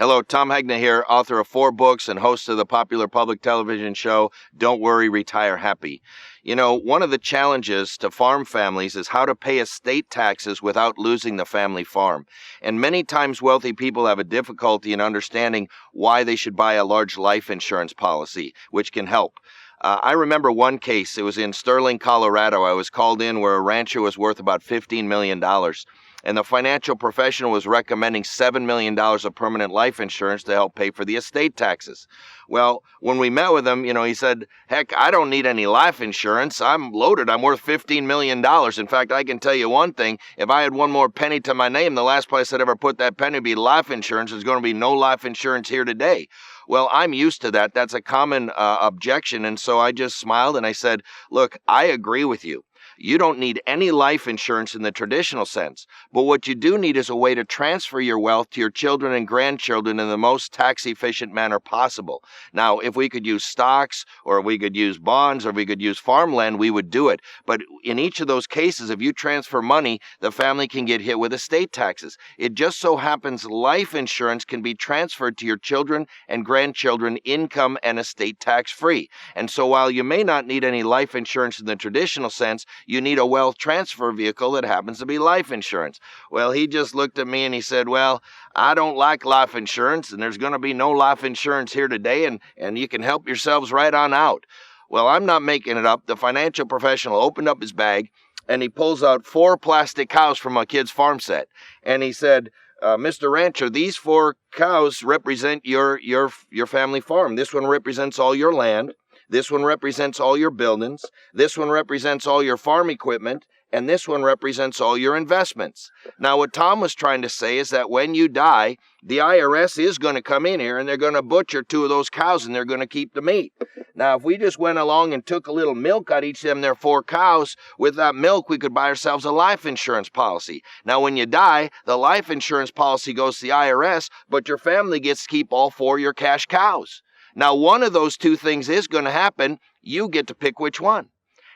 Hello, Tom Hegna here, author of 4 books and host of the popular public television show, Don't Worry, Retire Happy. You know, one of the challenges to farm families is how to pay estate taxes without losing the family farm. And many times wealthy people have a difficulty in understanding why they should buy a large life insurance policy, which can help. I remember one case. It was in Sterling, Colorado. I was called in where a rancher was worth about $15 million. And the financial professional was recommending $7 million of permanent life insurance to help pay for the estate taxes. Well, when we met with him, he said, heck, I don't need any life insurance. I'm loaded. I'm worth $15 million. In fact, I can tell you one thing. If I had one more penny to my name, the last place I'd ever put that penny would be life insurance. There's going to be no life insurance here today. Well, I'm used to that. That's a common objection. And so I just smiled and I said, look, I agree with you. You don't need any life insurance in the traditional sense, but what you do need is a way to transfer your wealth to your children and grandchildren in the most tax-efficient manner possible. Now, if we could use stocks, or we could use bonds, or we could use farmland, we would do it. But in each of those cases, if you transfer money, the family can get hit with estate taxes. It just so happens life insurance can be transferred to your children and grandchildren income and estate tax-free. And so while you may not need any life insurance in the traditional sense, you need a wealth transfer vehicle that happens to be life insurance. Well, he just looked at me and he said, well, I don't like life insurance, and there's going to be no life insurance here today, and you can help yourselves right on out. Well, I'm not making it up. The financial professional opened up his bag, and he pulls out 4 plastic cows from a kid's farm set. And he said, Mr. Rancher, these 4 cows represent your family farm. This one represents all your land. This one represents all your buildings. This one represents all your farm equipment. And this one represents all your investments. Now, what Tom was trying to say is that when you die, the IRS is going to come in here and they're going to butcher 2 of those cows and they're going to keep the meat. Now, if we just went along and took a little milk out of each of them, their 4 cows, with that milk, we could buy ourselves a life insurance policy. Now, when you die, the life insurance policy goes to the IRS, but your family gets to keep all 4 of your cash cows. Now, one of those 2 things is going to happen. You get to pick which one.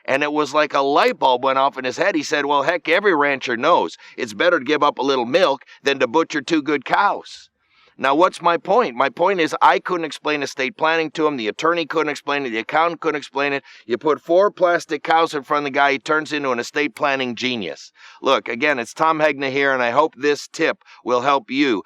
And it was like a light bulb went off in his head. He said, well, heck, every rancher knows it's better to give up a little milk than to butcher 2 good cows. Now, what's my point? My point is I couldn't explain estate planning to him. The attorney couldn't explain it. The accountant couldn't explain it. You put 4 plastic cows in front of the guy, he turns into an estate planning genius. Look, again, it's Tom Hegna here, and I hope this tip will help you